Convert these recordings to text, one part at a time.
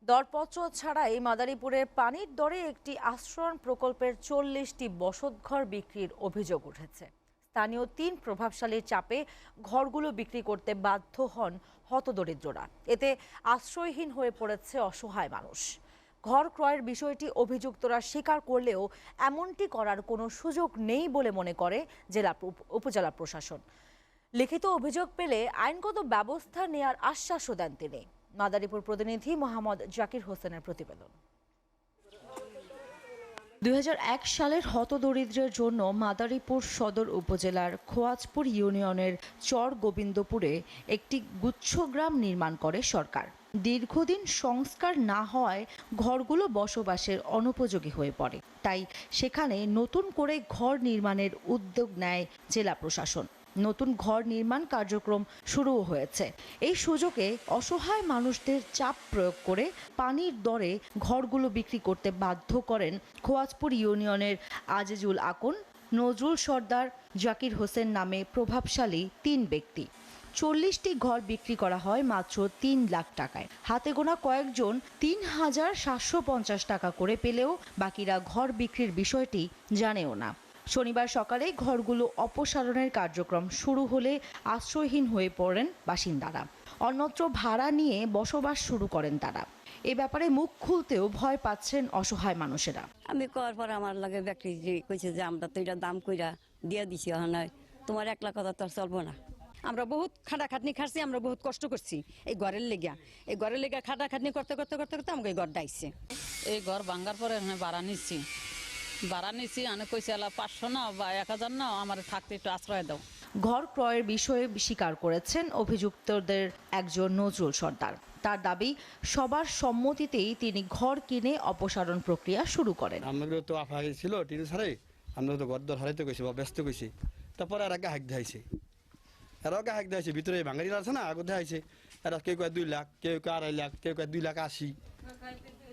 দরপত্র ছাড়াই মাদারীপুরের পানির দরে একটি আশ্রয়ণ প্রকল্পের 40টি বসতঘর বিক্রির অভিযোগ উঠেছে। স্থানীয় 3 প্রভাবশালীর চাপে ঘরগুলো বিক্রি করতে বাধ্য হন হতদরিদ্ররা। এতে আশ্রয়হীন হয়ে পড়েছে অসহায় মানুষ। ঘর ক্রয়ের বিষয়টি অভিযুক্তরা স্বীকার করলেও এমনটি করার কোনো সুযোগ নেই বলে মনে করে উপজেলা প্রশাসন। লিখিত অভিযোগ পেলে আইনগত ব্যবস্থা নেয়ার আশ্বাসও দেন তিনি। মাদারীপুর প্রতিনিধি মোহাম্মদ জাকির হোসেনের প্রতিবেদন। 2001 সালের হতদরিদ্রের জন্য মাদারীপুর সদর উপজেলার খোয়াজপুর ইউনিয়নের চর গোবিন্দপুরে একটি গুচ্ছগ্রাম নির্মাণ করে সরকার। দীর্ঘদিন সংস্কার না হওয়ায় ঘরগুলো বসবাসের অনুপযোগী হয়ে পড়ে। তাই সেখানে নতুন করে ঘর নির্মাণের উদ্যোগ নেয় জেলা প্রশাসন। নতুন ঘর নির্মাণ কার্যক্রম শুরুও হয়েছে। এই সুযোগে অসহায় মানুষদের চাপ প্রয়োগ করে পানির দরে ঘরগুলো বিক্রি করতে বাধ্য করেন খোয়াজপুর ইউনিয়নের আজিজুল আকন, নজরুল সর্দার, জাকির হোসেন নামে প্রভাবশালী 3 ব্যক্তি। 40টি ঘর বিক্রি করা হয় মাত্র 3 লাখ টাকায়। হাতে গোনা কয়েকজন 3,750 টাকা করে পেলেও বাকিরা ঘর বিক্রির বিষয়টি জানেও না। শনিবার সকালে ঘরগুলো অপসারণের কার্যক্রম শুরু হলে আশ্রয়হীন হয়ে পড়েন বাসিন্দারা। অন্যত্র ভাড়া নিয়ে বসবাস শুরু করেন তারা। এ ব্যাপারে মুখ খুলতেও ভয় পাচ্ছেন অসহায় মানুষেরা। আমি করার পর আমার লাগে ব্যক্তি কইছে যে আমরা তো এটা দাম কইরা দিয়ে দিছি, নয় তোমার একলা কথা তো চলবো না। আমরা বহুত খাটাখাটনি খাচ্ছি, আমরা বহুত কষ্ট করছি এই ঘরের লেগা খাটাখাটনি করতে করতে করতে করতে আমাকে এই ঘর ডাইছে। এই ঘর ভাঙ্গার পরে ভাড়া নিচ্ছি আমি কইছি 500 না বা 1000 না, আমার থাকতে একটু আশ্রয় দাও। ঘর ক্রয়ের বিষয়ে স্বীকার করেছেন অভিযুক্তদের একজন নজরুল সর্দার। তার দাবি, সবার সম্মতিতেই তিনি ঘর কিনে অপসারণ প্রক্রিয়া শুরু করেন। আমাদের তো আফা ছিল টিন সারে, আমরা তো ঘর দর হারাইতে কইছি বা ব্যস্ত কইছি। তারপরে আর আগে হাঁক দেখাইছে, ভিতরে ভাঙারি আছে না, আগে দেখাইছে। আর কেউ কয় 2 লাখ, কেউ কয় 2.5 লাখ, কেউ কয় 2,80,000।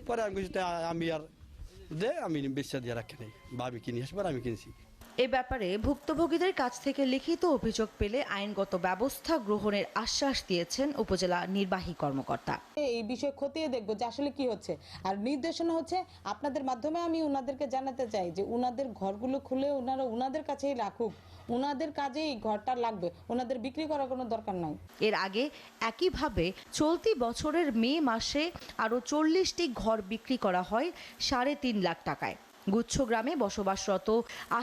পরে আমি কইছি আমি আর আমি বেচা দিয়ে রাখি নাই, বা আমি কিনে আসবার আমি কিনছি। এ ব্যাপারে ভুক্তভোগীদের কাছ থেকে লিখিত অভিযোগ পেলে আইনগত ব্যবস্থা গ্রহণের আশ্বাস দিয়েছেন উপজেলা নির্বাহী কর্মকর্তা। এই বিষয় খতিয়ে দেখবো যে আসলে কি হচ্ছে। আর নির্দেশনা হচ্ছে আপনাদের মাধ্যমে আমি উনাদেরকে জানাতে চাই যে উনাদের ঘরগুলো খুলে ওনারা উনাদের কাছেই রাখুক, উনাদের কাজেই ঘরটা লাগবে, ওনাদের বিক্রি করার কোনো দরকার নাই। এর আগে একইভাবে চলতি বছরের মে মাসে আরও 40টি ঘর বিক্রি করা হয় 3.5 লাখ টাকায়। গুচ্ছগ্রামে বসবাসরত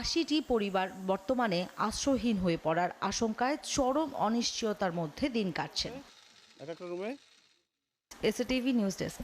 80টি পরিবার বর্তমানে আশ্রয়হীন হয়ে পড়ার আশঙ্কায় চরম অনিশ্চয়তার মধ্যে দিন কাটছেন। SATV news desk.